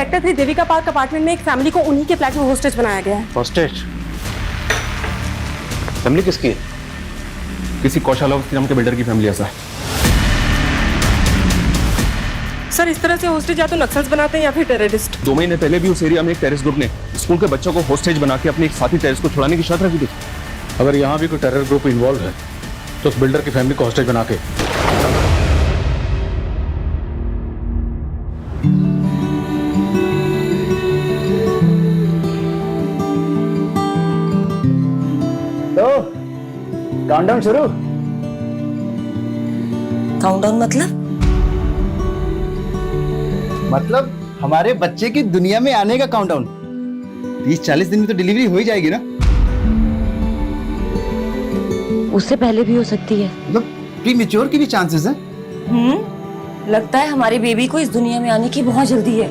Sector 3 Devika park apartment में एक family को उन्हीं के फ्लैट में होस्टेज बनाया गया है। होस्टेज? फैमिली किसकी है? किसी कौशल नाम के बिल्डर की फैमिली ऐसा है। सर इस तरह से होस्टेज या तो नक्सल्स बनाते हैं या फिर टेररिस्ट। 2 महीने पहले भी उस एरिया में एक टेररिस्ट ग्रुप ने स्कूल के बच्चों को होस्टेज बना के अपने एक साथी टेररिस्ट को छुड़ाने की शर्त रखी थी। अगर यहाँ भी कोई टेरर ग्रुप इन्वॉल्व है तो उस बिल्डर की फैमिली को होस्टेज बना के तो काउंटडाउन शुरू। काउंटडाउन मतलब हमारे बच्चे की दुनिया में आने का काउंटडाउन। 30-40 दिन में तो डिलीवरी हो ही जाएगी ना? उससे पहले भी हो सकती है। मतलब प्रीमेच्योर की भी चांसेस हैं। लगता है हमारी बेबी को इस दुनिया में आने की बहुत जल्दी है।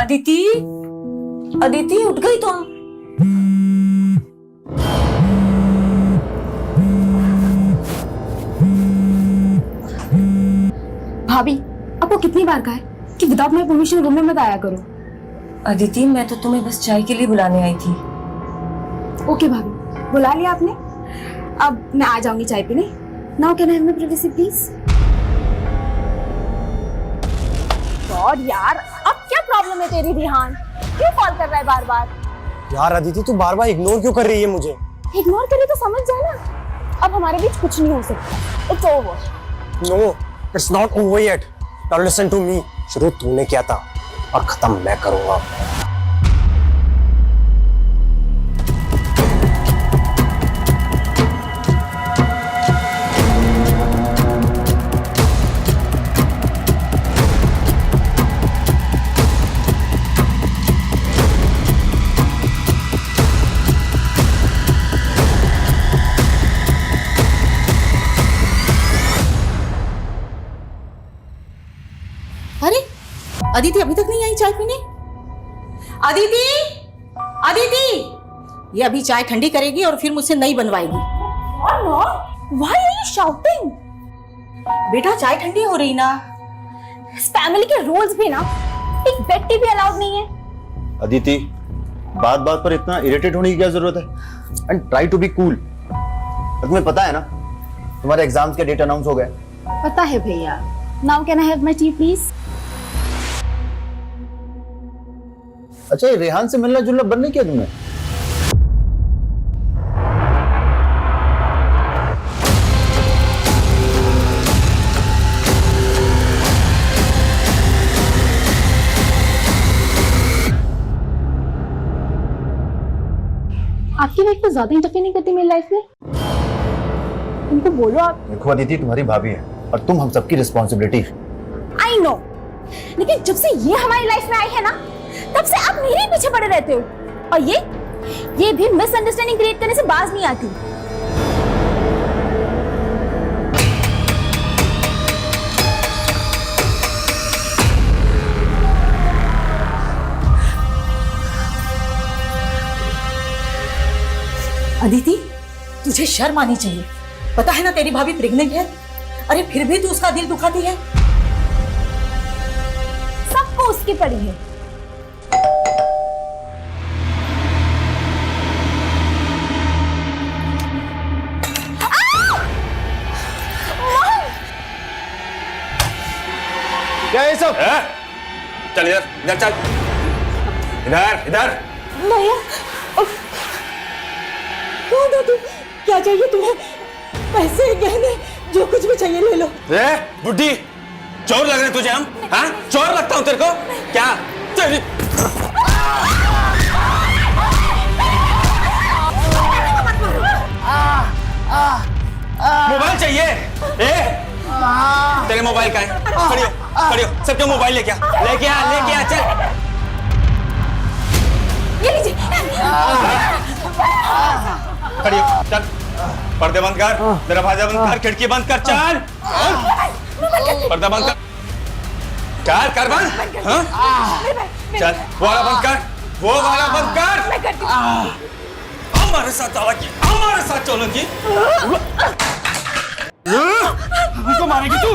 अदिति, अदिति उठ गई तुम? भाभी, आपको कितनी बार कहा है कि विदाउट माय परमिशन रूम में मत आया करो। अदिति मैं तो तुम्हें बस चाय के लिए बुलाने आई थी। ओके भाभी, बुला लिया आपने। अब मैं आ जाऊंगी चाय पीने। Now can I have my privacy please? God यार, अब क्या प्रॉब्लम है तेरी रिहान? क्यों कॉल कर रहा है बार बार? यार अदिति तू बार बार इग्नोर क्यों कर रही है मुझे? इग्नोर करे तो समझ जा ना, अब हमारे बीच कुछ नहीं हो सकता। It's over. No, it's not over yet. Now listen to me. शुरू तूने किया था और खत्म मैं करूंगा। अरे अदिति अभी तक नहीं आई चाय पीने? अदिति, अदिति, ये अभी चाय ठंडी करेगी और फिर मुझसे नई बनवाएगी। Why are you shouting? बेटा चाय ठंडी हो रही ना। इस फैमिली के रूल्स भी ना, एक बेड टी भी अलाउड नहीं है। अदिति, बात बात पर इतना इरिटेट होने की क्या जरूरत है? And try to be cool. तुम्हें पता है ना तुम्हारे एग्जाम्स के डेट अनाउंस हो गए। पता है भैया। Now can I have my T please? अच्छा, ये रेहान से मिलना जुलना बंद नहीं किया तुमने? आपकी वाइफ तो ज्यादा इंटरफेयर नहीं करती मेरी लाइफ में। उनको बोलो आप। देखो अदिति, तुम्हारी भाभी है और तुम हम सबकी रिस्पॉन्सिबिलिटी। आई नो, लेकिन जब से ये हमारी लाइफ में आई है ना, तब से आप मेरे ही पीछे पड़े रहते हो। और ये भी मिसअंडरस्टैंडिंग क्रिएट करने से बाज नहीं आती। अदिति तुझे शर्म आनी चाहिए। पता है ना तेरी भाभी प्रेग्नेंट है। अरे फिर भी तू उसका दिल दुखाती है। सबको उसकी पड़ी है। क्या है सब? चल इधर इधर चल, इधर इधर। भैया, कौन हो तुम? क्या चाहिए तुम्हें? पैसे, गहने, जो कुछ भी चाहिए ले लो। बुड्ढी, चोर लग रहे तुझे हम? हाँ, चोर लगता हूँ तेरे को? क्या तेरी मोबाइल चाहिए? तेरे मोबाइल का है, खड़ी हो, सबके मोबाइल लेके आ, चल। ये लीजिए। खड़ी हो, चल। पर्दे बंद कर, दरवाजा बंद कर, खिड़की बंद कर, चल। पर्दा बंद कर, कर बंद। हाँ? चल, वो वाला बंद कर। हमारे साथ चलोगी। हमको मारेगी तू?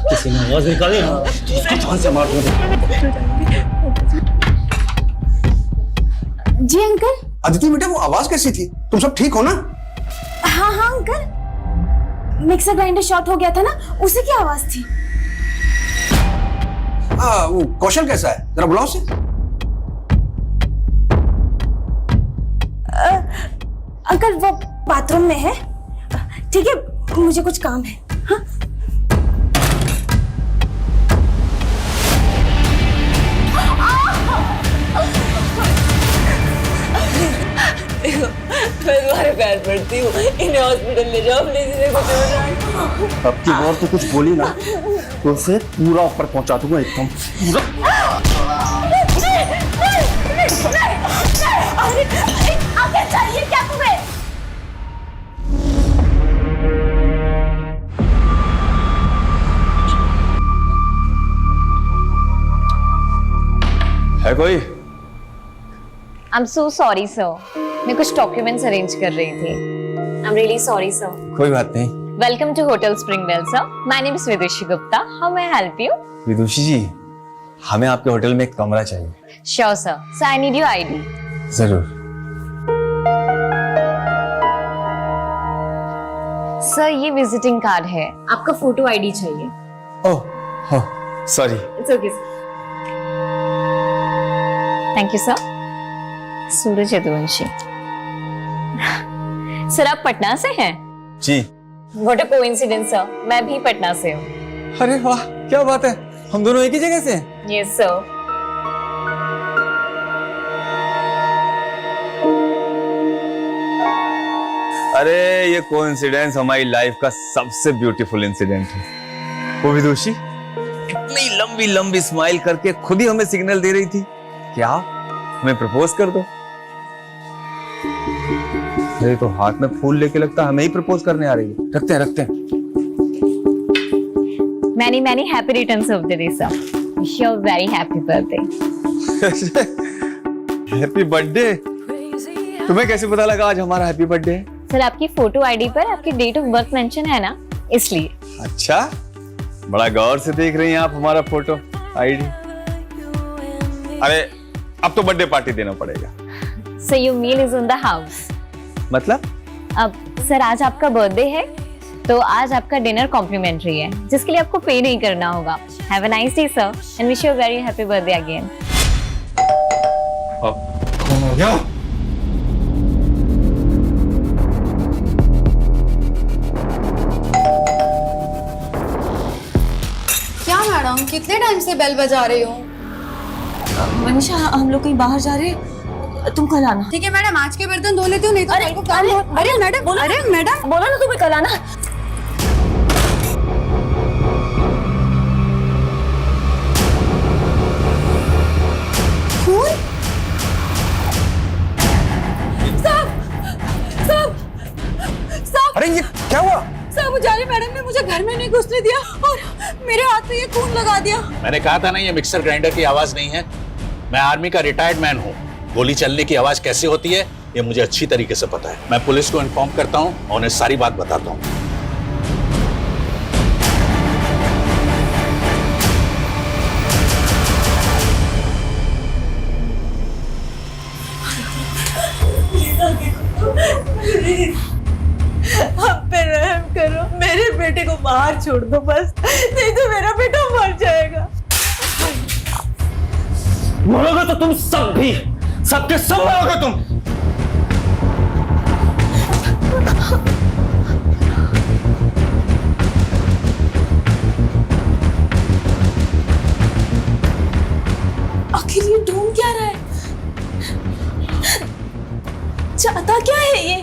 किसी ने आवाज निकाली ना, उसको जान से मार दूंगा। जी अंकल। अदिति बेटा, वो आवाज कैसी थी? तुम सब ठीक हो ना? हाँ हाँ अंकल, मिक्सर ग्राइंडर शॉर्ट हो गया था ना, उसी की आवाज थी। वो कौशल कैसा है? जरा बुलाओ उसे। अंकल वो बाथरूम में है। ठीक है, मुझे कुछ काम है। हाँ? मैं तुम्हारे पैर पड़ती हूँ, इन्हें हॉस्पिटल ले जाओ प्लीज, इन्हें कुछ हो रहा है। अब की बार तो कुछ बोली ना तो उसे पूरा ऊपर पहुंचा दूंगा एकदम पूरा। आगे चाहिए क्या तुम्हें? है कोई? I'm so sorry, sir. मैं कुछ डॉक्यूमेंट्स अरेंज कर रही थी। I'm really sorry, sir. कोई बात नहीं। Welcome to Hotel Springdale, sir. My name is Vidushi Gupta. How may I help you? विदुषी जी, हमें आपके होटल में एक कमरा चाहिए। Sure, sir. So I need your ID. जरूर। Sir, ये विजिटिंग कार्ड है। आपका फोटो आईडी चाहिए। Oh, sorry. It's okay, sir. Thank you, sir. Suraj Yaduvanshi. Sir आप पटना से हैं? जी। What a coincidence, sir. मैं भी पटना से हूँ। अरे वाह, क्या बात है, हम दोनों एक ही जगह से हैं। Yes, sir. अरे ये कोइंसिडेंस हमारी लाइफ का सबसे ब्यूटीफुल इंसिडेंट है। वो विदुषी इतनी लंबी लंबी स्माइल करके खुद ही हमें सिग्नल दे रही थी, क्या हमें प्रपोज कर दो। अरे तो हाथ में फूल लेके लगता हमें ही प्रपोज करने आ रही है। रखते हैं। Many happy returns of the day, sir. Wish you a very happy birthday. Happy birthday. तुम्हें कैसे पता लगा आज हमारा हैप्पी बर्थडे है? सर आपकी फोटो आईडी पर आपकी डेट ऑफ बर्थ मेंशन है ना, इसलिए। अच्छा, बड़ा गौर से देख रही हैं आप हमारा फोटो आईडी। अरे अब तो बर्थडे पार्टी देना पड़ेगा। So your meal is on the house. मतलब? अब सर आज आपका बर्थडे है, तो आज आपका डिनर कॉम्प्लीमेंट्री है, जिसके लिए आपको पे नहीं करना होगा। Have a nice day, sir, and wish you a very happy birthday again. कौन हो गया? क्या मैडम, कितने टाइम से बेल बजा रही हो? मनीषा हम लोग कहीं बाहर जा रहे हैं, तुम कल आना। ठीक है मैडम, आज के बर्तन धो लेती हूँ, नहीं तो कल को काम हो। अरे मैडम, अरे मैडम, बोला ना तुम्हें कल आना। अरे ये क्या हुआ? साहब जाने मैडम ने मुझे घर में नहीं घुसने दिया और मेरे हाथ में ये खून लगा दिया। मैंने कहा था ना ये मिक्सर ग्राइंडर की आवाज नहीं है। मैं आर्मी का रिटायर्ड मैन हूँ। गोली चलने की आवाज कैसे होती है ये मुझे अच्छी तरीके से पता है। मैं पुलिस को इन्फॉर्म करता हूँ और उन्हें सारी बात बताता हूँ। हम पे रहम करो। छोड़ दो बस, नहीं तो मेरा बेटा मर जाएगा। मरोगे तो तुम सब भी, सबके सब मरोगे तुम। आखिर ये ढूंढ क्या रहा है? चाहता क्या है ये?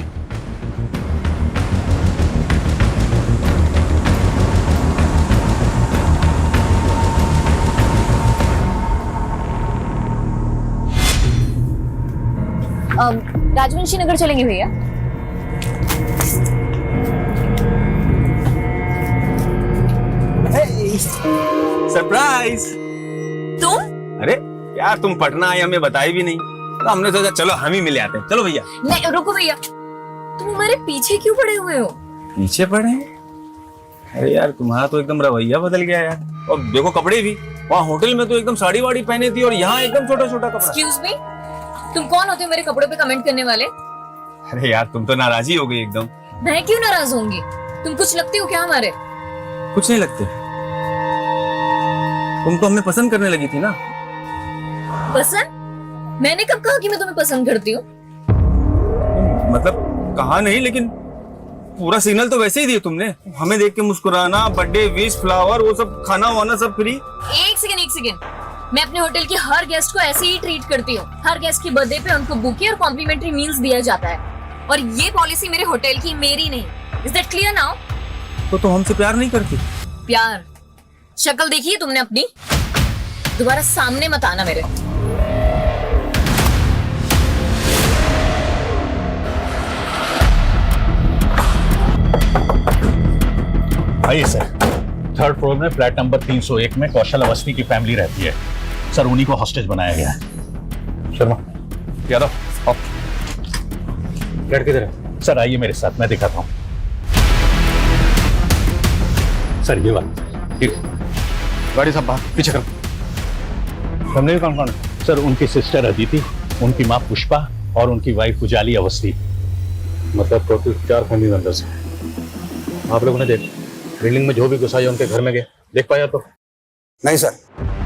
राजवंशी नगर चलेंगे भैया। सरप्राइज। तुम? अरे यार तुम पटना आए हमें बताई भी नहीं, तो हमने सोचा चलो हम ही मिले आते हैं। चलो भैया। नहीं रुको भैया, तुम हमारे पीछे क्यों पड़े हुए हो? पीछे पड़े हैं? अरे यार तुम्हारा तो एकदम रवैया बदल गया यार। और देखो कपड़े भी, वहाँ होटल में तो एकदम साड़ी वाड़ी पहने थी और यहाँ एकदम छोटा छोटा कपड़ा। एक्सक्यूज मी, तुम कौन होते हो मेरे कपड़ों पे कमेंट करने वाले? अरे यार तुम तो नाराज ही हो गई एकदम। मैं क्यों नाराज होंगी? तुम कुछ लगते हो क्या हमारे? कुछ नहीं लगते, तुम तो हमें पसंद करने लगी थी ना। पसंद? मैंने कब कहा कि मैं तुम्हें पसंद करती हूँ? मतलब कहा नहीं, लेकिन पूरा सिग्नल तो वैसे ही दिया तुमने। हमें देख के मुस्कुराना, बर्थडे विश, फ्लावर, वो सब, खाना वाना सब फ्री। एक सेकेंड, मैं अपने होटल के हर गेस्ट को ऐसे ही ट्रीट करती हूँ। हर गेस्ट की बर्थडे पे उनको बुके और कॉम्प्लीमेंट्री मील्स दिया जाता है, और ये पॉलिसी मेरे होटल की, मेरी नहीं। Is that clear now? तो तुम हमसे प्यार नहीं करती? प्यार? शक्ल देखी है तुमने अपनी? दोबारा सामने मत आना मेरे। आइए सर। थर्ड फ्लोर में फ्लैट नंबर 301 में कौशल अवस्थी की फैमिली रहती है सर, उन्हीं को हॉस्टेज बनाया गया है। शर्मा, यादव, आओ। फ्लैट किधर है? सर आइए मेरे साथ, मैं दिखाता हूँ। सर ये वाला। ठीक, गाड़ी सब बाहर पीछे करो। फैमिली कौन कौन है? सर उनकी सिस्टर अदिति, उनकी माँ पुष्पा और उनकी वाइफ उजाली अवस्थी। मतलब टोटल 4 फैमिली मेंबर्स हैं। आप लोगों ने देख बिल्डिंग में जो भी घुसा है उनके घर में गए, देख पाया तो? नहीं सर।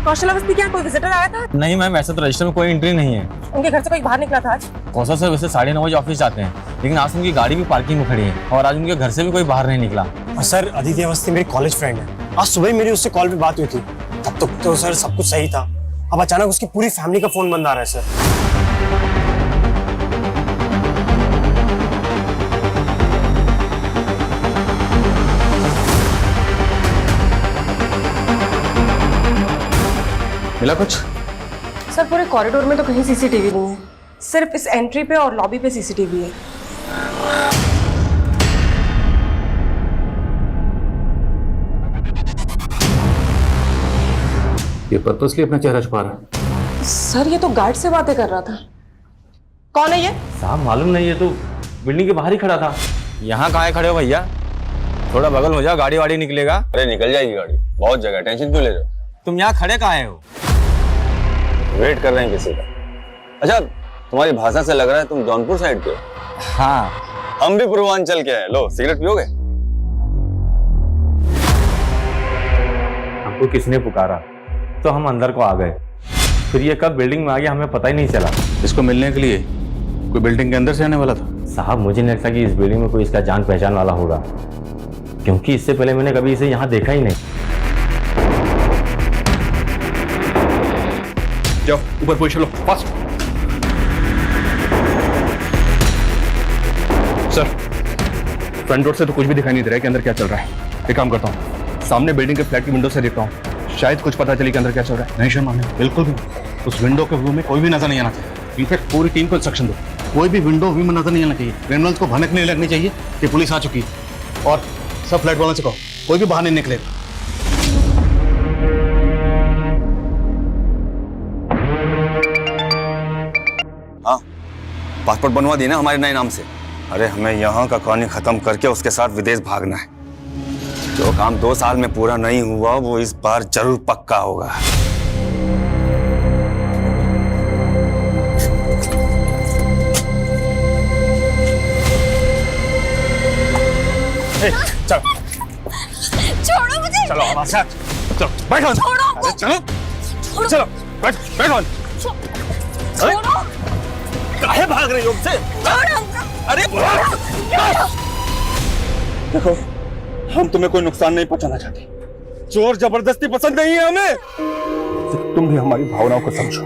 कौशल अवस्थी क्या कोई विजिटर आया था? नहीं मैम, ऐसा तो रजिस्टर में कोई एंट्री नहीं है। उनके घर से कोई बाहर निकला था आज? कौशल सर वैसे 9:30 बजे ऑफिस जाते हैं, लेकिन आज उनकी गाड़ी भी पार्किंग में खड़ी है और आज उनके घर से भी कोई बाहर नहीं निकला। और सर अदिति अवस्थी मेरी कॉलेज फ्रेंड है। आज सुबह ही मेरी उससे कॉल पे बात हुई थी, तब तक तो सर सब कुछ सही था। अब अचानक उसकी पूरी फैमिली का फोन बंद आ रहा है सर। मिला कुछ? सर पूरे कॉरिडोर में तो कहीं सीसीटीवी नहीं है, सिर्फ इस एंट्री पे और लॉबी पे सीसीटीवी है। ये पर्पसली अपना चेहरा छुपा रहा है। सर ये तो गार्ड से बातें कर रहा था। कौन है ये? साहब मालूम नहीं, ये तो बिल्डिंग के बाहर ही खड़ा था। यहाँ कहाँ खड़े हो भैया? थोड़ा बगल हो जाओ, गाड़ी वाड़ी निकलेगा। अरे निकल जाएगी गाड़ी, बहुत जगह, टेंशन क्यों ले रहे हो? तुम यहाँ खड़े कहाँ हो? वेट कर रहे हैं किसी का। अच्छा तुम्हारी भाषा से लग रहा है तुम जौनपुर साइड के हो। हाँ, हम भी पूर्वांचल के हैं। लो सिगरेट पियोगे? हमको किसने पुकारा तो हम अंदर को आ गए, फिर ये कब बिल्डिंग में आ गया हमें पता ही नहीं चला। इसको मिलने के लिए कोई बिल्डिंग के अंदर से आने वाला था? साहब मुझे नहीं लगता कि इस बिल्डिंग में कोई इसका जान पहचान वाला होगा, क्योंकि इससे पहले मैंने कभी इसे यहाँ देखा ही नहीं। जाओ ऊपर पोजीशन लो, फास्ट। सर फ्रंट डोर से तो कुछ भी दिखाई नहीं दे रहा है कि अंदर क्या चल रहा है। एक काम करता हूँ, सामने बिल्डिंग के फ्लैट की विंडो से देखता हूँ, शायद कुछ पता चले कि अंदर क्या चल रहा है। नहीं शर्मा, बिल्कुल भी उस विंडो के व्यू में कोई भी नजर नहीं आना चाहिए। इनफैक्ट पूरी टीम को इंस्ट्रक्शन दो, कोई भी विंडो व्यू में नजर नहीं आना चाहिए। क्रिमिनल्स को भनक नहीं लगनी चाहिए कि पुलिस आ चुकी है। और सब फ्लैट वालों से कहो कोई भी बाहर नहीं निकलेगा। हाँ पासपोर्ट बनवा दी ना हमारे नए नाम से। अरे हमें यहाँ का कहानी खत्म करके उसके साथ विदेश भागना है। जो काम 2 साल में पूरा नहीं हुआ वो इस बार जरूर पक्का होगा। छोड़ो चलो हमारे साथ, चलो बैठो। अरे चलो चलो बैठो। काहे भाग रही हो मुझसे? अरे देखो, हम तुम्हें कोई नुकसान नहीं पहुंचाना चाहते। जोर जबरदस्ती पसंद नहीं है हमें। तो तुम भी हमारी भावनाओं को समझो।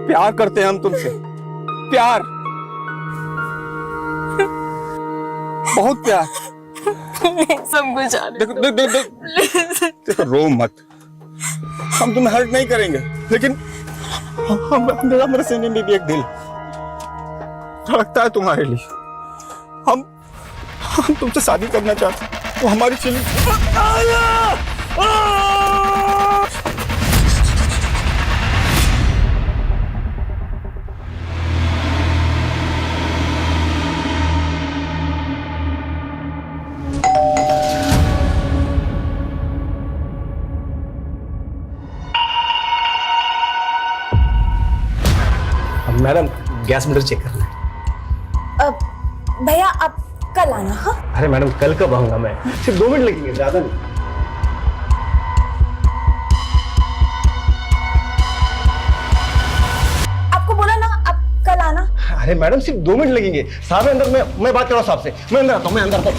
प्यार करते हैं हम तुमसे, प्यार, बहुत प्यार। सब कुछ देखो रो मत, हम तुम्हें हर्ट नहीं करेंगे, लेकिन मेरे सीने में भी एक दिल धड़कता है तुम्हारे लिए। हम तुमसे शादी करना चाहते हैं, वो हमारी feeling. Madam gas meter check करना है। भैया आप कल आना। हाँ अरे मैडम कल कब आऊंगा मैं, सिर्फ 2 मिनट लगेंगे, ज्यादा नहीं। आपको बोला ना आप कल आना। अरे मैडम सिर्फ 2 मिनट लगेंगे, साहब अंदर, मैं बात कर रहा हूँ साहब से। मैं अंदर आता हूँ, मैं अंदर आता हूँ।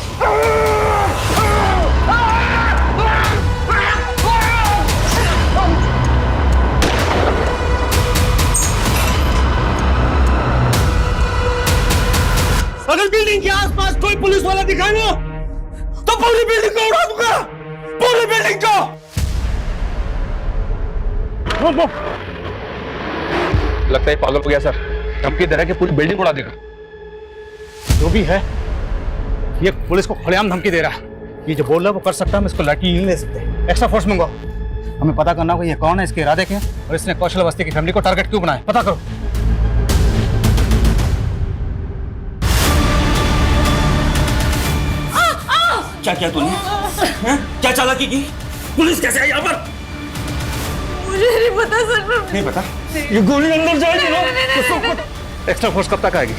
अगर बिल्डिंग के आसपास कोई पुलिस वाला दिखाए ना, तो पूरी बिल्डिंग को उड़ा दूंगा, पूरी बिल्डिंग को। लगता है पागल हो गया सर, धमकी दे रहा है कि पूरी बिल्डिंग उड़ा देगा। जो भी है, ये पुलिस को खुलेआम धमकी दे रहा है। ये जो बोल रहा है वो कर सकता है, हम इसको लड़की नहीं ले सकते। एक्स्ट्रा फोर्स मंगवाओ, हमें पता करना होगा ये कौन है, इसके इरादे क्या हैं, और इसने कौशल अवस्थी की फैमिली को टारगेट क्यों बनाया, पता करो। क्या किया तूने? क्या चालाकी की? पुलिस कैसे आई यहाँ पर? मुझे नहीं पता सर। नहीं पता? ये गोली अंदर जाएगी ना? एक्स्ट्रा फोर्स कब तक आएगी?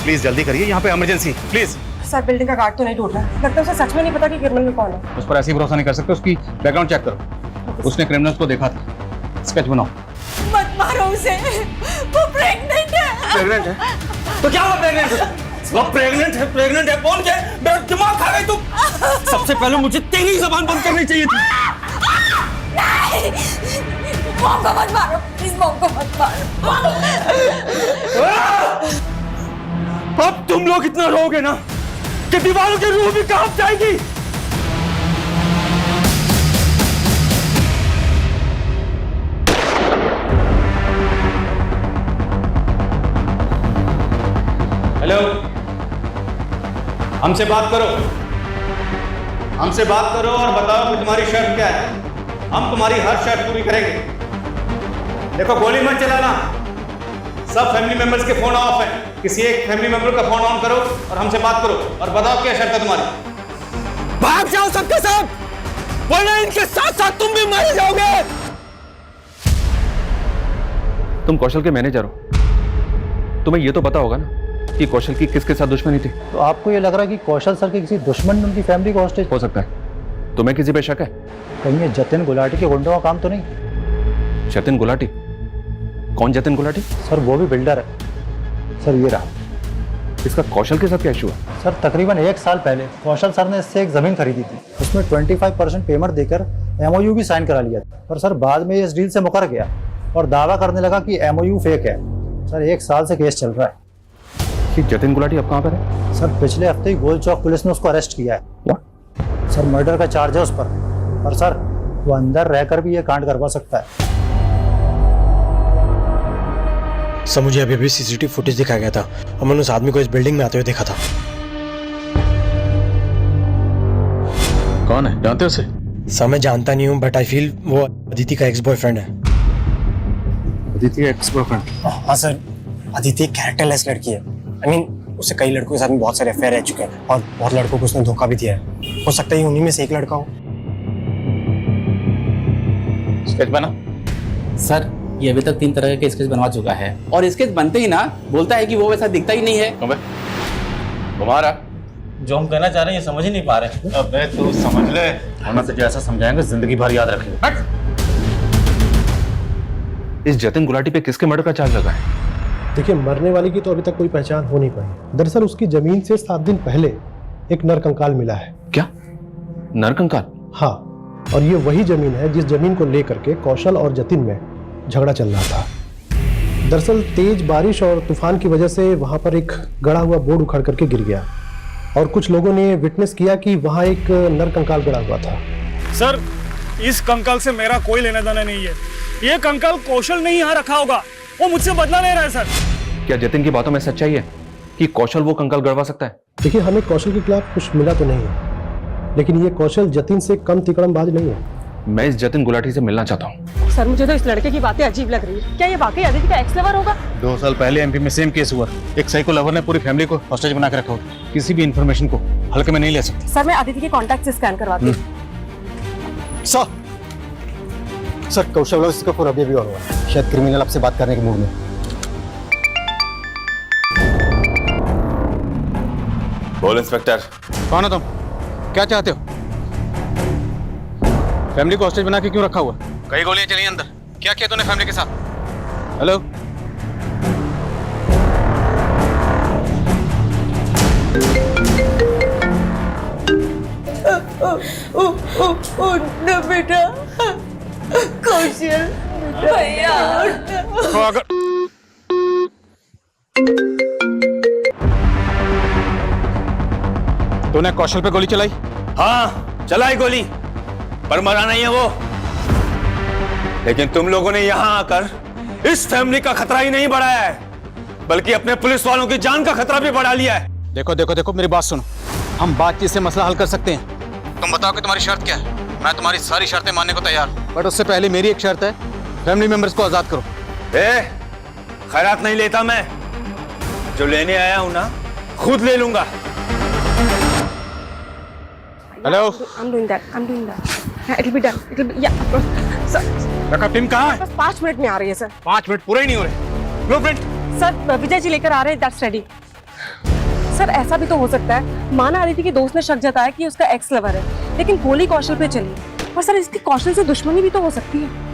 प्लीज जल्दी करिए, यहाँ पे इमरजेंसी, प्लीज। सर बिल्डिंग का गार्ड तो नहीं टूट रहा, लगता है उसे सच में नहीं पता कि क्रिमिनल कौन है। उस पर ऐसे ही भरोसा नहीं कर सकते, उसकी बैकग्राउंड चेक करो। उसने क्रिमिनल्स को देखा था, स्केच बनाओ। मत मारो उसे, वो प्रेग्नेंट है। प्रेग्नेंट है? तो क्या हुआ प्रेग्नेंट है? वो प्रेग्नेंट है, प्रेग्नेंट है, कौन क्या? मेरा दिमाग खा गई तुम। सबसे पहले मुझे तेरी जबान बंद करनी चाहिए थी। मॉम को मत मारो, प्लीज मॉम को मत मारो। अब तुम लोग इतना रोगे ना कि दीवारों की रूह भी कांप जाएगी। हेलो, हमसे बात करो, हमसे बात करो और बताओ कि तुम्हारी शर्त क्या है। हम तुम्हारी हर शर्त पूरी करेंगे। देखो गोली मत चलाना, सब फैमिली मेंबर्स के फोन ऑफ है। किसी एक फैमिली मेंबर का फोन ऑन करो और हमसे बात करो और बताओ क्या शर्त है तुम्हारी। भाग जाओ सबके साथ, वरना इनके साथ साथ तुम भी मारे जाओगे। तुम कौशल के मैनेजर हो, तुम्हें ये तो पता होगा ना कि कौशल की किसके साथ दुश्मनी थी। तो आपको ये लग रहा है कि कौशल सर के किसी दुश्मन ने उनकी फैमिली को हॉस्टेज? हो सकता है। तुम्हें किसी पे शक है? कहीं ये जतिन गुलाटी के गुंडों का काम तो नहीं? जतिन गुलाटी? कौन जतिन गुलाटी? सर वो भी बिल्डर है सर, ये रहा। इसका कौशल के साथ क्या इशू है? सर तकरीबन 1 साल पहले कौशल सर ने इससे एक जमीन खरीदी थी, उसमें 25% पेमेंट देकर MOU भी साइन करा लिया था, पर सर बाद में ये इस डील से मुकर गया और दावा करने लगा कि MOU फेक है। सर 1 साल से केस चल रहा है। कि जतिन गुलाटी अब कहाँ पर है? सर पिछले हफ्ते ही गोल चौक पुलिस ने उसको अरेस्ट किया है। What? सर मर्डर का चार्ज है उस पर सर वो अंदर रहकर भी ये कांड करवा सकता है। सर मुझे अभी अभी CCTV फुटेज दिखाया गया था और मैंने उस आदमी को इस बिल्डिंग में आते हुए देखा था। कौन है, जानते हो उसे? सर मैं जानता नहीं हूँ, बट आई फील वो अदिति का एक्स बॉयफ्रेंड है। अदिति का एक्स बॉयफ्रेंड? हाँ सर, अदिति एक कैरेक्टरलेस लड़की है। आई मीन उससे कई लड़कों के साथ में बहुत सारे अफेयर रह चुके हैं और बहुत लड़कों को उसने धोखा भी दिया है। हो सकता है उन्हीं में से एक लड़का हो। स्केच बना? सर ये अभी तक 3 तरह के स्केच बनवा चुका है और स्केच बनते ही ना बोलता है कि वो वैसा दिखता ही नहीं है। तुम्हारा जो हम कहना चाह रहे हैं ये समझ ही नहीं पा रहे। अबे तू समझ ले, वरना तुझे ऐसा समझाएंगे जिंदगी भर याद रखेंगे। इस जतिन गुलाटी पे किसके मर्डर का चार्ज लगा है? देखिए, मरने वाले की तो अभी तक कोई पहचान हो नहीं पाई। दरअसल उसकी जमीन से 7 दिन पहले एक नरकंकाल मिला है। क्या नरकंकाल? हाँ, और ये वही जमीन है जिस जमीन को लेकर के कौशल और जतिन में झगड़ा चल रहा था। दरअसल तेज बारिश और तूफान की वजह से वहां पर एक गड़ा हुआ बोर्ड उखड़ करके गिर गया और कुछ लोगों ने विटनेस किया कि वहां एक नरकंकाल गड़ा हुआ था। सर, इस कंकाल से मेरा कोई लेना देना नहीं है। ये कंकाल कौशल ने यहाँ रखा होगा, वो मुझसे बदला ले रहा है सर। क्या जतिन की बातों में सच्चाई है कि कौशल वो कंकाल गड़वा सकता है? देखिए, हमें कौशल के खिलाफ कुछ मिला तो नहीं है, लेकिन ये कौशल जतिन से कम तिकड़मबाज नहीं है। मैं इस जतिन गुलाटी से मिलना चाहता हूँ। सर, मुझे तो इस लड़के की बातें अजीब लग रही है। क्या ये वाकई अदिति का एक्स लवर होगा? 2 साल पहले एमपी में सेम केस हुआ। एक साइको लवर ने पूरी फैमिली को हॉस्टेज बना के रखा हो। किसी भी इंफॉर्मेशन को हल्के में नहीं ले सकते। सर, मैं अदिति के कॉन्टैक्ट से स्कैन करवाती हूँ। सर, कौशल इसका पूरा अभी और हुआ, शायद क्रिमिनल आपसे बात करने के मूड में। बोल इंस्पेक्टर। कौन हो तुम? क्या चाहते हो? फैमिली को हॉस्टेज बना के क्यों रखा हुआ? कई गोलियां चली अंदर। क्या किया तूने फैमिली के साथ? हेलो, बेटा कौशल भैया। अगर तूने कौशल पे गोली चलाई? हाँ, चलाई गोली, पर मरा नहीं है वो। लेकिन तुम लोगों ने यहां आकर इस फैमिली का खतरा ही नहीं बढ़ाया है, बल्कि अपने पुलिस वालों की जान का खतरा भी बढ़ा लिया है। देखो देखो देखो, मेरी बात सुनो। हम बातचीत से मसला हल कर सकते हैं। तुम बताओ कि तुम्हारी शर्त क्या है। मैं तुम्हारी सारी शर्तें मानने को तैयार हूं, बट उससे पहले मेरी एक शर्त है, फैमिली मेंबर्स को आजाद करो। खैरात नहीं लेता मैं, जो लेने आया हूं ना खुद ले लूंगा। Hello, I'm doing that. It'll be done. Yeah. Sir, backup team कहाँ है? बस 5 मिनट में आ रही है सर। 5 मिनट पूरे ही नहीं हो रहे। ब्लूप्रिंट सर, विजय जी लेकर आ रहे हैं। That's ready. सर, ऐसा भी तो हो सकता है, माना अदिति के दोस्त ने शक जताया कि उसका एक्स लवर है, लेकिन गोली कौशल पे चली। और सर, इसकी कौशल से दुश्मनी भी तो हो सकती है।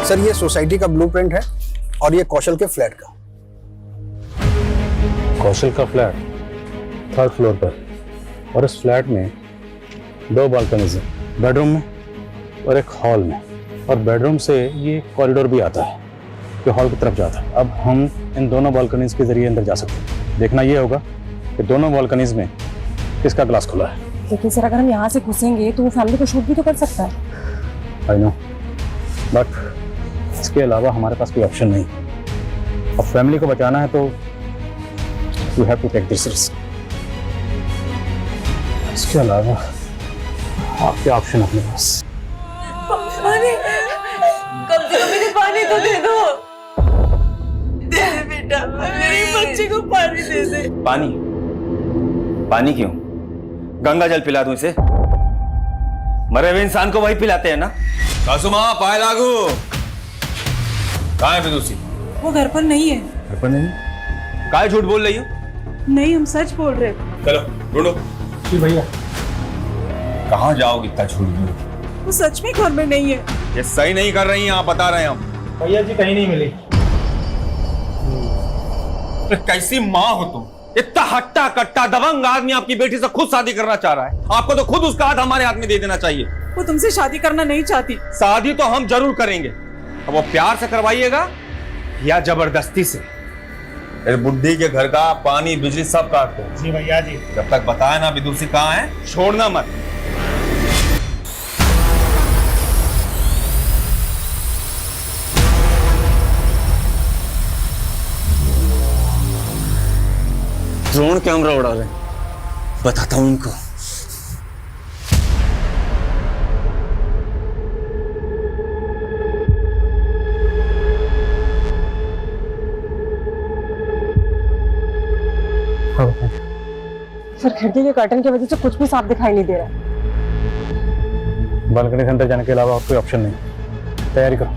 सर, ये सोसाइटी का ब्लूप्रिंट है और ये कौशल के फ्लैट का। कौशल का फ्लैट 3rd फ्लोर पर, और इस फ्लैट में 2 बालकनीज हैं, बेडरूम में और एक हॉल में। और बेडरूम से ये कॉरिडोर भी आता है जो हॉल की तरफ जाता है। अब हम इन दोनों बालकनीज के जरिए अंदर जा सकते हैं। देखना ये होगा कि दोनों बालकनीज में किसका ग्लास खुला है। लेकिन सर, अगर हम यहाँ से घुसेंगे तो वो फैमिली को शूट भी तो कर सकता है। आई नो, बट इसके अलावा हमारे पास कोई ऑप्शन नहीं। अब फैमिली को बचाना है तो you have to take this risk. इसके अलावा आपके ऑप्शन अपने पास। पानी, कम से कम मुझे पानी तो दे दो। दे दे बेटा, मेरे बच्चे को पानी दे दे। पानी? पानी क्यों? गंगा जल पिला दूं इसे? मरे हुए इंसान को वही पिलाते हैं ना। कासुमा, पाए लागू। कहाँ है फिदूसी? वो घर पर नहीं है। घर पर नहीं? काहे झूठ बोल रही हो? नहीं, हम सच बोल रहे हैं। चलो ढूंढो। जी भैया। कहाँ जाओगे इतना झूठ बोल? वो सच में घर में नहीं है। ये सही नहीं कर रही हैं आप, बता रहे हैं हम। भैया जी, कहीं नहीं मिली। तो कैसी माँ हो तुम? इतना हट्टा कट्टा दबंग आदमी आपकी बेटी से खुद शादी करना चाह रहा है। आपको तो खुद उसका हाथ हमारे हाथ में दे देना चाहिए। वो तुमसे शादी करना नहीं चाहती। शादी तो हम जरूर करेंगे। अब वो प्यार से करवाइएगा या जबरदस्ती से? मेरे बुड्ढी के घर का पानी बिजली सब काट दो। जी भैया जी। जब तक बताए ना विदुषी कहाँ है, छोड़ना मत। ड्रोन कैमरा उड़ा रहे, बताता हूं उनको। सर, खिड़की के कर्टन की वजह से कुछ भी साफ दिखाई नहीं दे रहा है। बालकनी के अंदर जाने के अलावा और कोई ऑप्शन नहीं। तैयारी करो।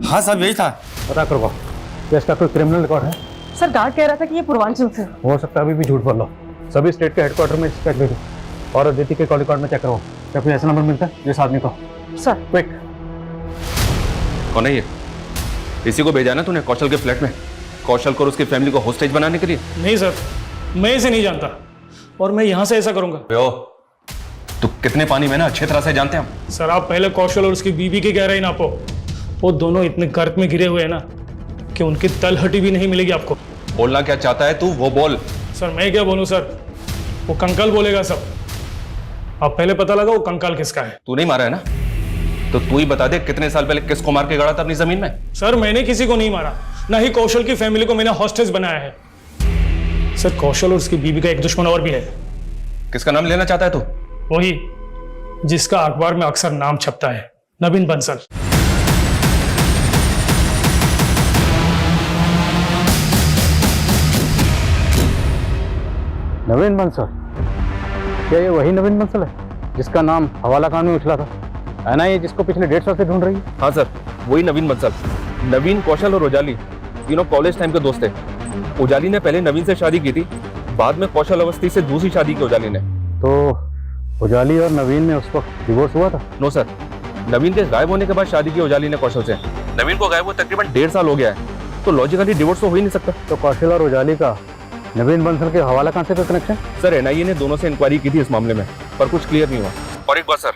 हाँ साहब यही था। पता करो क्या इसका कोई क्रिमिनल रिकॉर्ड है? सर गार्ड कह रहा था कि ये पूर्वांचल से। हो सकता है अभी भी झूठ बोल लो। सभी स्टेट के हेडक्वार्टर में चेक भेजो और अदिति के कॉल रिकॉर्ड में चेक करो क्या कोई ऐसा नंबर मिलता है जिस आदमी को। Sir quick. कौन है ये? इसी को भेजा ना तूने कौशल के फ्लैट में, कौशल को और उसकी फैमिली को होस्टेज बनाने के लिए? नहीं सर, मैं इसे नहीं जानता और मैं यहाँ से ऐसा करूंगा। तू कितने पानी में ना अच्छी तरह से जानते हैं हम। सर आप पहले कौशल और उसकी बीवी की गहराई नापो। वो दोनों इतने गर्त में घिरे हुए हैं ना कि उनकी तलहटी भी नहीं मिलेगी आपको। बोलना क्या चाहता है तू वो बोल। सर मैं क्या बोलूं सर, वो कंकाल बोलेगा सब। आप पहले पता लगा वो कंकाल किसका है। तू नहीं मारा है ना, तो तू ही बता दे कितने साल पहले किसको मार के गड़ा था अपनी जमीन में। सर मैंने किसी को नहीं मारा, ना ही कौशल की फैमिली को मैंने हॉस्टेज बनाया है। सर कौशल और उसकी बीवी का एक दुश्मन और भी है। किसका नाम लेना चाहता है तू? वही जिसका अखबार में अक्सर नाम छपता है, नवीन बंसल। नवीन बंसल? क्या ये वही नवीन बंसल है जिसका नाम हवाला खान में उछला था? है ना ये जिसको पिछले 1.5 साल से ढूंढ रही है? हाँ सर वही नवीन बंसल। नवीन, कौशल और उजाली तीनों कॉलेज टाइम के दोस्त थे। उजाली ने पहले नवीन से शादी की थी, बाद में कौशल अवस्थी से दूसरी शादी की उजाली ने। तो उजाली और नवीन में उस वक्त डिवोर्स हुआ था? नो सर, नवीन के गायब होने के बाद शादी की उजाली ने कौशल से। नवीन को गायब हुए तकरीबन 1.5 साल हो गया है, तो लॉजिकली डिवोर्स तो हो ही नहीं सकता। तो कौशल और उजाली का नवीन बंसल के हवाला खान से कोई कनेक्शन? सर एनआईए ने दोनों से इंक्वायरी की थी इस मामले में, पर कुछ क्लियर नहीं हुआ। और एक बात सर,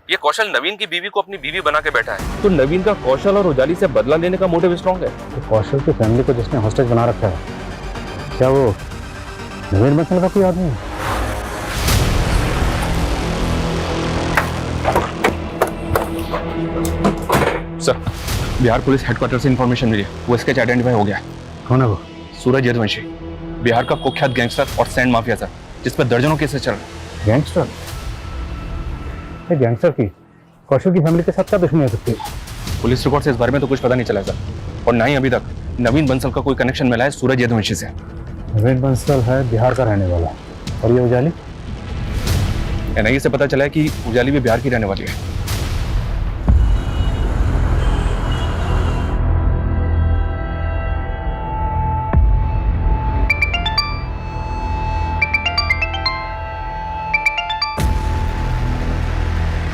ये कौशल नवीन की बीवी को अपनी बीवी बना के बैठा है, तो नवीन का कौशल और उजाली से बदला लेने का मोटिव स्ट्रॉन्ग है। तो कौशल की फैमिली को जिसने हॉस्टेज बना रखा है, क्या वो नवीन बंसल का कोई आदमी है? सर बिहार पुलिस हेडक्वार्टर से इंफॉर्मेशन मिली, वो स्केच आइडेंटिफाई हो गया है। कौन है वो? सूरज यदुवंशी, बिहार का कुख्यात गैंगस्टर और सैंड माफिया सर, जिस पर दर्जनों केसेस चल रहे। गैंगस्टर? ये गैंगस्टर की कौशल की फैमिली के साथ क्या दुश्मनी हो सकती है? पुलिस रिकॉर्ड से इस बारे में तो कुछ पता नहीं चला सर, और ना ही अभी तक नवीन बंसल का कोई कनेक्शन मिला है सूरज यदुवंशी से। नवीन बंसल है बिहार का रहने वाला, और ये उजाली? एनआईए से पता चला है कि उजाली भी बिहार की रहने वाली है।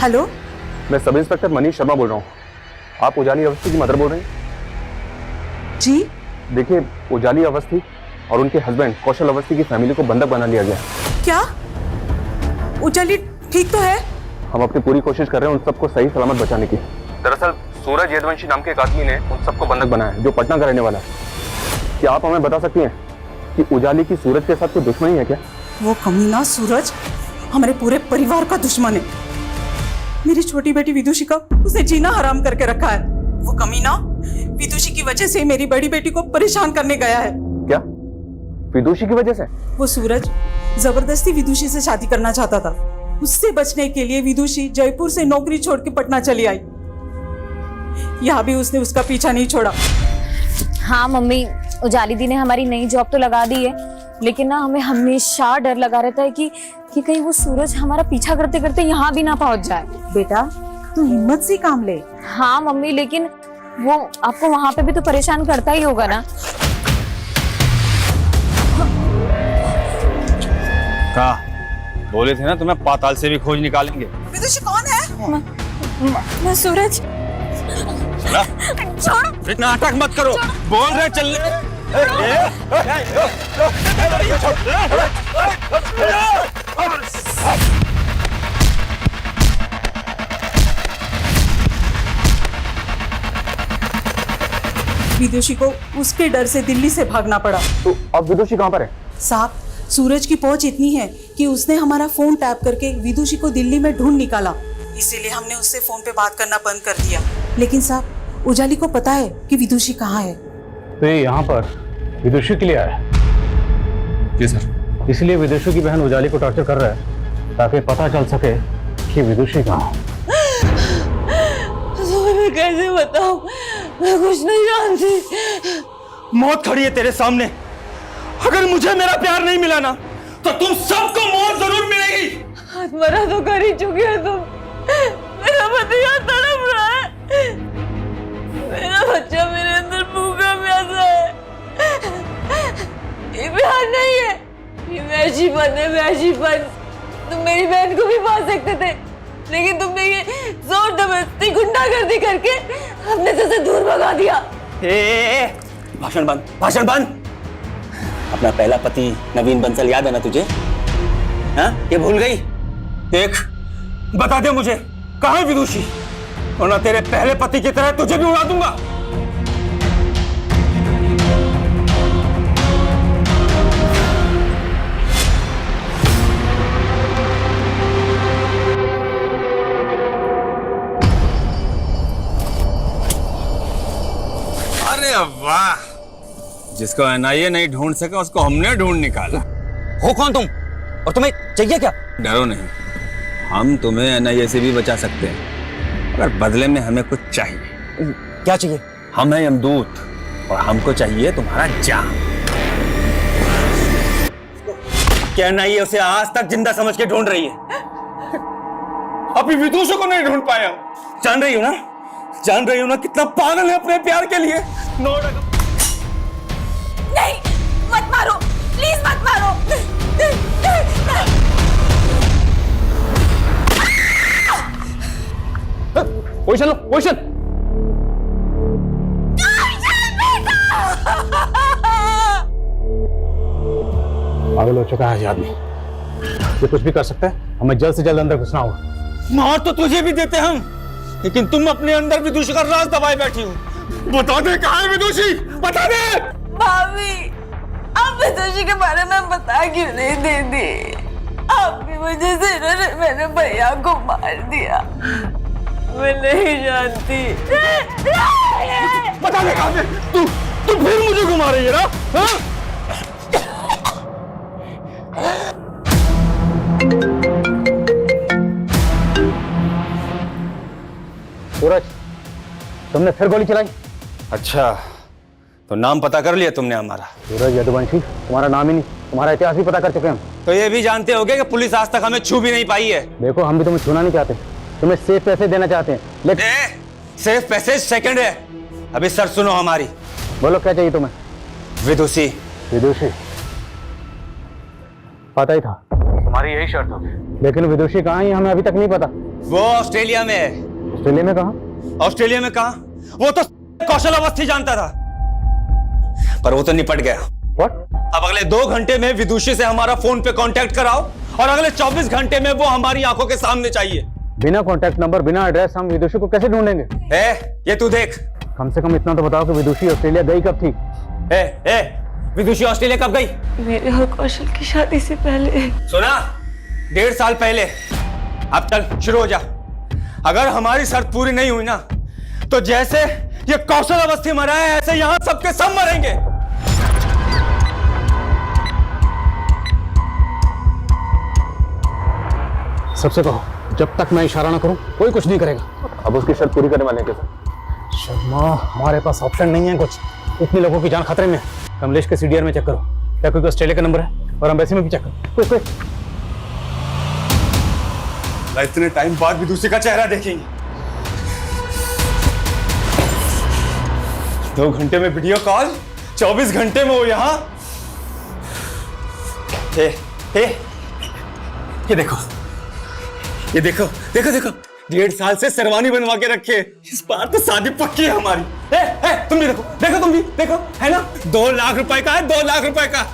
हेलो, मैं सब इंस्पेक्टर मनीष शर्मा बोल रहा हूँ। आप उजाली अवस्थी की मदर बोल रहे हैं? जी। देखिए, उजाली अवस्थी और उनके हस्बैंड कौशल अवस्थी की फैमिली को बंधक बना लिया गया। क्या? उजाली ठीक तो है? हम अपनी पूरी कोशिश कर रहे हैं उन सबको सही सलामत बचाने की। दरअसल सूरज यदुवंशी नाम के एक आदमी ने उन सबको बंधक बनाया है, जो पटना का रहने वाला है। क्या आप हमें बता सकती हैं कि उजाली की सूरज के साथ कोई दुश्मनी है क्या? वो कमीना सूरज हमारे पूरे परिवार का दुश्मन है। मेरी छोटी बेटी विदुषी का उसे जीना हराम करके रखा है। वो कमीना विदुषी की वजह से मेरी बड़ी बेटी को परेशान करने गया है। क्या? विदुषी की वजह से? वो सूरज जबरदस्ती विदुषी से शादी करना चाहता था। उससे बचने के लिए विदुषी जयपुर से नौकरी छोड़ के पटना चली आई। यहाँ भी उसने उसका पीछा नहीं छोड़ा। हाँ मम्मी, उजाली दी ने हमारी नई जॉब तो लगा दी है, लेकिन ना हमें हमेशा डर लगा रहता है कि कहीं वो सूरज हमारा पीछा करते करते यहाँ भी ना पहुंच जाए। बेटा तू हिम्मत से काम ले। हाँ मम्मी, लेकिन वो आपको वहाँ पे भी तो परेशान करता ही होगा ना। कहा बोले थे ना तुम्हें पाताल से भी खोज निकालेंगे। विदुषी कौन है? मैं सूरज। छोड़, इतना नाटक मत करो। बोल रहे चल विदुषी को उसके डर से दिल्ली से भागना पड़ा। तो अब विदुषी कहाँ पर है? साहब, सूरज की पहुंच इतनी है कि उसने हमारा फोन टैप करके विदुषी को दिल्ली में ढूंढ निकाला। इसीलिए हमने उससे फोन पे बात करना बंद कर दिया। लेकिन साहब, उजाली को पता है कि विदुषी कहाँ है। तो ये यहाँ पर विदुषी के लिए आया? जी सर। इसलिए विदुषी की बहन उजाली को टॉर्चर कर रहा है ताकि पता चल सके कि विदुषी कहाँ है। मैं कैसे बताऊं? मैं कुछ नहीं जानती। मौत खड़ी है तेरे सामने। अगर मुझे मेरा प्यार नहीं मिला ना, तो तुम सबको मौत जरूर मिलेगी। मरा तो कर ही चुके हो तुम। मेरा पति यहाँ तड़प रहा है, मेरा बच्चा मेरे अंदर भूखा प्यासा है। ये प्यार नहीं है, ये वैशीपन है, वैशीपन। तुम मेरी बहन को भी पा सकते थे, लेकिन तुमने ये जोर जबरदस्ती गुंडागर्दी करके अपने से दूर भगा दिया। भाषण बंद, भाषण बंद। अपना पहला पति नवीन बंसल याद है ना तुझे? हाँ, ये भूल गई? देख, बता दे मुझे कहाँ है विदुषी, वरना तेरे पहले पति की तरह तुझे भी उड़ा दूंगा। अरे वाह, जिसको एनआईए नहीं ढूंढ सके उसको हमने ढूंढ निकाला। हो कौन तुम और तुम्हें चाहिए क्या? डरो नहीं, हम तुम्हें एनआईए से भी बचा सकते हैं, अगर बदले में हमें कुछ चाहिए। क्या चाहिए? हम हैं यमदूत और हमको चाहिए तुम्हारा जान। क्या एनआईए उसे आज तक जिंदा समझ के ढूंढ रही है? अभी विदुषी को नहीं ढूंढ पाया। जान रही हो ना, जान रही हो ना कितना पागल है अपने प्यार के लिए। नहीं, मत मारो, प्लीज मत मारो। पोजीशन लो, पोजीशन। पागल हो चुका है ये आदमी, ये कुछ भी कर सकता है। हमें जल्द से जल्द अंदर घुसना होगा। मार तो तुझे भी देते हम, लेकिन तुम अपने अंदर विदुषी का राज दबाए बैठी हो। बता दे कहाँ है विदुषी, बता दे। भाभी, आप विदुषी के बारे में बता क्यों नहीं देती? आपकी वजह से इन्होंने मेरे भैया को मार दिया। मैं नहीं जानती। बता दे कहाँ है तू फिर मुझे घुमा रही है ना? हाँ? सूरज, तुमने फिर गोली चलाई? अच्छा, तो नाम पता कर लिया तुमने हमारा? सूरज यदुवंशी, तुम्हारा नाम ही नहीं, तुम्हारा इतिहास भी पता कर चुके हैं। तो ये भी जानते होगे कि पुलिस आज तक हमें छू भी नहीं पाई है। देखो, हम भी तुम्हें छूना नहीं चाहते, तुम्हें सेफ पैसे देना चाहते हैं, लेकिन सिर्फ पैसे सेकंड है। अभी सर सुनो हमारी। बोलो क्या चाहिए तुम्हें? विदुषी। विदुषी? पता ही था तुम्हारी यही शर्त होगी, लेकिन विदुषी कहाँ है हमें अभी तक नहीं पता। वो ऑस्ट्रेलिया में है। ऑस्ट्रेलिया में कहाँ? ऑस्ट्रेलिया में कहाँ? वो तो कौशल अवस्थी जानता था, पर वो तो निपट गया। What? अब अगले 2 घंटे में विदुषी से हमारा फोन पे कांटेक्ट कराओ और अगले 24 घंटे में वो हमारी आंखों के सामने चाहिए। बिना कांटेक्ट नंबर, बिना एड्रेस हम विदुषी को कैसे ढूंढेंगे? ये तू देख। कम से कम इतना तो बताओ कि विदुषी ऑस्ट्रेलिया गई कब थी? विदुषी ऑस्ट्रेलिया कब गई? मेरे और कौशल की शादी से पहले। सुना? 1.5 साल पहले। अब चल शुरू हो जा। अगर हमारी शर्त पूरी नहीं हुई ना, तो जैसे ये कौशल अवस्थी मरा है ऐसे यहां सबके सब मरेंगे। सबसे कहो, जब तक मैं इशारा ना करूं कोई कुछ नहीं करेगा। अब उसकी शर्त पूरी करने वाले कैसे? शर्मा, हमारे पास ऑप्शन नहीं है कुछ, इतने लोगों की जान खतरे में। कमलेश के सीडीआर में चेक करो, क्या कोई ऑस्ट्रेलिया का नंबर है? और एम्बेसी में भी चेक करो। कोई इतने टाइम बाद विदुषी का चेहरा देखेंगे। 2 घंटे में वीडियो कॉल, 24 घंटे में वो यहाँ। ये देखो, ये देखो, देखो देखो, 1.5 साल से शेरवानी बनवा के रखे। इस बार तो शादी पक्की है हमारी। तुम भी देखो, देखो तुम भी देखो, है ना? 2 लाख रुपए का है, 2 लाख रुपए का।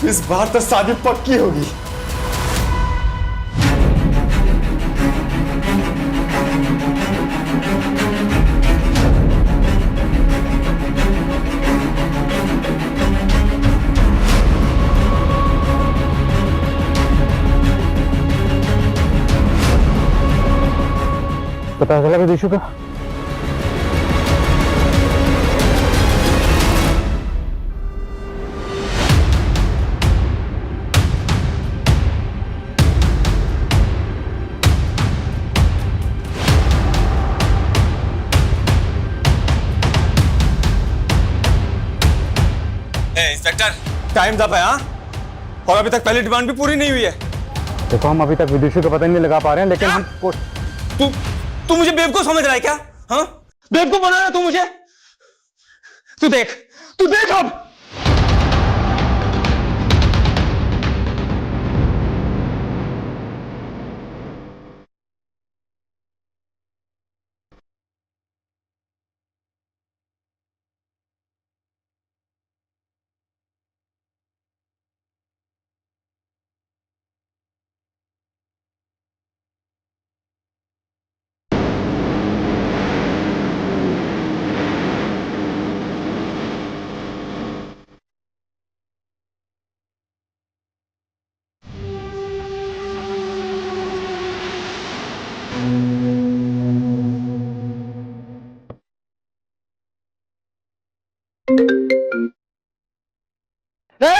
इस बार तो शादी पक्की होगी। पता चला विदुषी का? इंस्पेक्टर, टाइम अप है। हाँ, और अभी तक पहली डिमांड भी पूरी नहीं हुई है। देखो हम अभी तक विदुषी को पता नहीं लगा पा रहे हैं, लेकिन हम तू मुझे बेवकूफ समझ रहा है क्या? हाँ, बेवकूफ बना रहा तू मुझे? तू देख अब।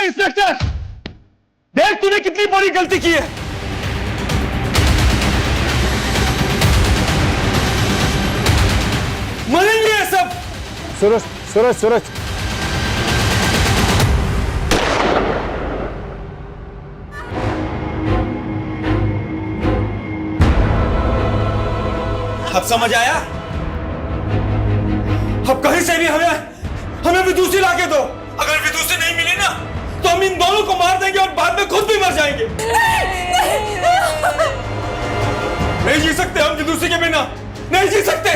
इंस्पेक्टर, देख तूने कितनी बड़ी गलती की है। मरेंगे ये सब। सूरज अब समझ आया? अब कहीं से भी हमें विदुषी लाके दो। अगर विदुषी नहीं मिली ना तो हम इन दोनों को मार देंगे और बाद में खुद भी मर जाएंगे। नहीं जी सकते हम विदुषी के बिना, नहीं जी सकते।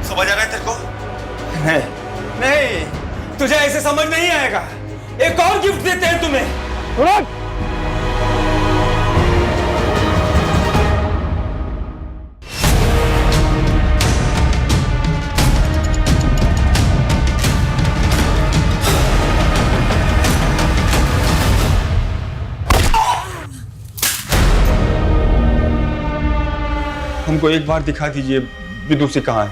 समझ आ रहा है तेरे को? नहीं, तुझे ऐसे समझ नहीं आएगा। एक और गिफ्ट देते हैं तुम्हें। हमको एक बार दिखा दीजिए विदुषी कहाँ है।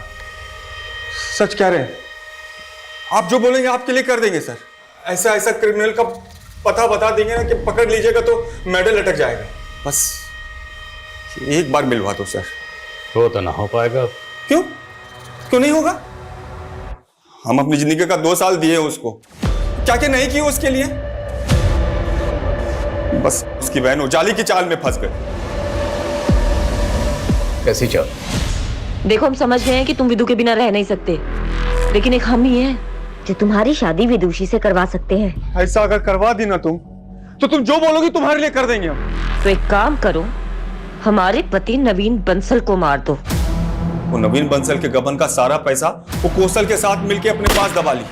सच कह रहे हैं, आप जो बोलेंगे आपके लिए कर देंगे सर। ऐसा क्रिमिनल का पता बता देंगे ना कि पकड़ लीजिएगा तो मेडल लटक जाएगा। बस एक बार मिलवा दो सर। तो ना हो पाएगा। क्यों नहीं होगा? हम अपनी जिंदगी का 2 साल दिए उसको, क्या नहीं किए उसके लिए। बस उसकी बहन उजाली की चाल में फंस गए। कैसी चाल? देखो, हम समझ गए हैं कि तुम विदु के बिना रह नहीं सकते, लेकिन एक हम ही हैं जो तुम्हारी शादी विदुषी से करवा सकते हैं। ऐसा अगर करवा दी ना तुम, तो तुम जो बोलोगी तुम्हारे लिए कर देंगे हम। तो एक काम करो, हमारे पति नवीन बंसल को मार दो। वो नवीन बंसल के गबन का सारा पैसा वो कौशल के साथ मिलके अपने पास दबा ली।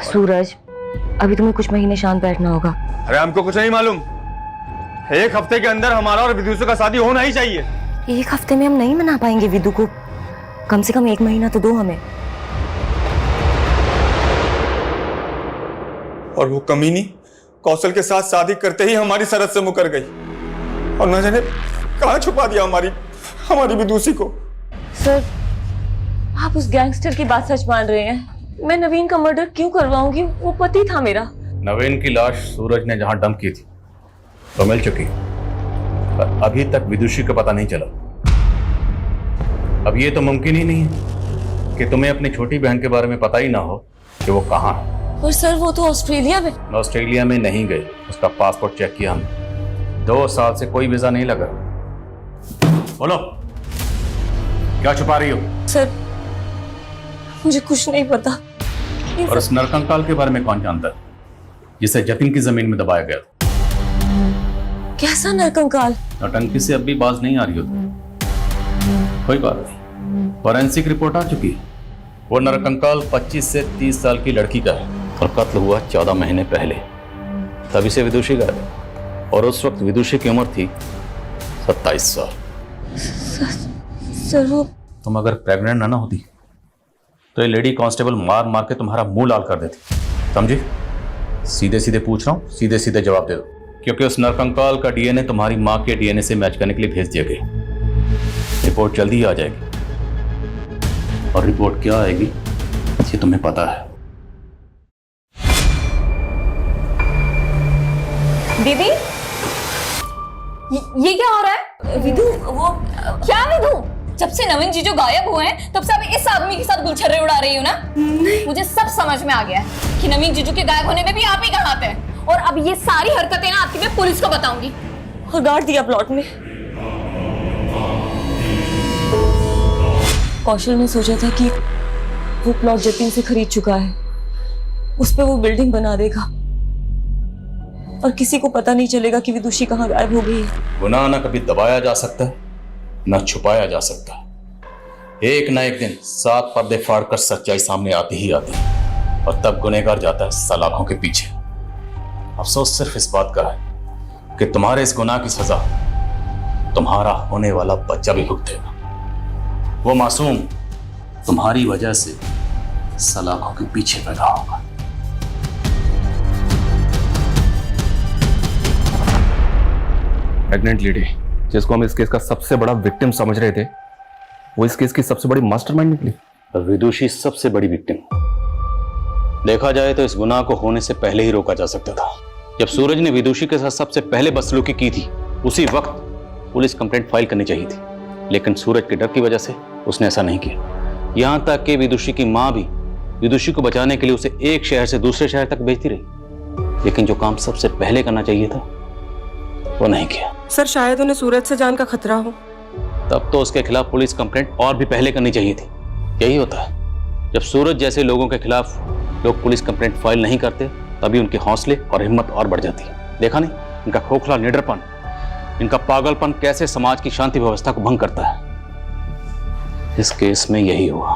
सूरज, अभी तुम्हें कुछ महीने शांत बैठना होगा। अरे हमको कुछ नहीं मालूम। 1 हफ्ते के अंदर हमारा और विदुषी का शादी होना ही चाहिए। 1 हफ्ते में हम नहीं मना पाएंगे विदु को, कम से कम 1 महीना तो दो हमें। और वो कमीनी कौशल के साथ शादी करते ही हमारी सरहद से मुकर गई और न जाने कहां छुपा दिया हमारी विदुषी को। सर, आप उस गैंगस्टर की बात सच मान रहे हैं? मैं नवीन का मर्डर क्यों करवाऊंगी? वो पति था मेरा। नवीन की लाश सूरज ने जहां डंप की थी तो मिल चुकी, पर अभी तक विदुषी का पता नहीं चला। अब ये तो मुमकिन ही नहीं है कि तुम्हें अपनी छोटी बहन के बारे में पता ही ना हो कि वो कहाँ है। और सर, वो तो ऑस्ट्रेलिया में। ऑस्ट्रेलिया में नहीं गए, उसका पासपोर्ट चेक किया हमने। 2 साल से कोई वीजा नहीं लगा। बोलो, क्या छुपा रही हो? सर, मुझे कुछ नहीं पता। और इस नरकंकाल के बारे में कौन जानता है, जिसे जतिन की जमीन में दबाया गया था? कैसा नरकंकाल? नौटंकी से अब भी बाज नहीं आ रही हो। कोई बात नहीं, फॉरेंसिक रिपोर्ट आ चुकी है। वो नरकंकाल 25 से 30 साल की लड़की का है और कत्ल हुआ 14 महीने पहले। तभी से विदुषी गए और उस वक्त विदुषी की उम्र थी 27 साल। सर, वो तुम अगर प्रेग्नेंट ना होती तो ये लेडी कांस्टेबल मार मार के तुम्हारा मुंह लाल कर देती। समझी? सीधे सीधे पूछ रहा हूँ, सीधे सीधे जवाब दे दो, क्योंकि उस नरकंकाल का डीएनए तुम्हारी माँ के डीएनए से मैच करने के लिए भेज दिया गया। रिपोर्ट जल्दी ही आ जाएगी, और रिपोर्ट क्या आएगी ये तुम्हें पता है। दीदी, ये क्या हो रहा है? विदु, वो क्या विदु? जब से नवीन जीजू गायब हुए हैं तब से आप इस आदमी के साथ गुलछर्रे उड़ा रही हो ना? नहीं। मुझे सब समझ में आ गया है कि नवीन जीजू के गायब होने में भी आप ही का हाथ है, और अब ये सारी हरकतें ना आपकी मैं पुलिस को बताऊंगी। और गाड़ दिया प्लॉट में। कौशल ने सोचा था कि वो प्लॉट जतिन से खरीद चुका है, उस पे वो बिल्डिंग बना देगा और किसी को पता नहीं चलेगा कि विदुषी कहाँ गायब हो गई है। गुनाह न कभी दबाया जा सकता है न छुपाया जा सकता। एक न एक दिन 7 पर्दे फाड़कर सच्चाई सामने आती ही आती है और तब गुनहगार जाता है सलाखों के पीछे। अफसोस सिर्फ इस बात का है कि तुम्हारे इस गुनाह की सजा तुम्हारा होने वाला बच्चा भी भुगतेगा। वो मासूम तुम्हारी वजह से सलाखों के पीछे पैदा होगा। प्रेग्नेंट लेडी जिसको हम इस केस का सबसे बड़ा विक्टिम समझ रहे थे, वो इस केस की सबसे बड़ी मास्टरमाइंड निकली। विदुषी सबसे बड़ी विक्टिम। देखा जाए तो इस गुनाह को होने से पहले ही रोका जा सकता था। जब सूरज ने विदुषी के साथ सबसे पहले बदसलूकी की थी, उसी वक्त पुलिस कंप्लेंट फाइल करनी चाहिए थी, लेकिन सूरज के डर की वजह से उसने ऐसा नहीं किया। यहां तक कि विदुषी की मां भी विदुषी को बचाने के लिए उसे एक शहर से दूसरे शहर तक भेजती रही, लेकिन जो काम सबसे पहले करना चाहिए था वो नहीं किया। सर शायद उन्हें सूरज से जान का खतरा हो। तब तो उसके खिलाफ पुलिस कंप्लेंट और भी पहले करनी चाहिए थी। यही होता है, जब सूरज जैसे लोगों के खिलाफ लोग पुलिस कंप्लेंट फाइल नहीं करते, तभी उनके हौसले और हिम्मत और बढ़ जाती है। देखा नहीं इनका खोखला निडरपन, इनका पागलपन कैसे समाज की शांति व्यवस्था को भंग करता है। इस केस में यही हुआ।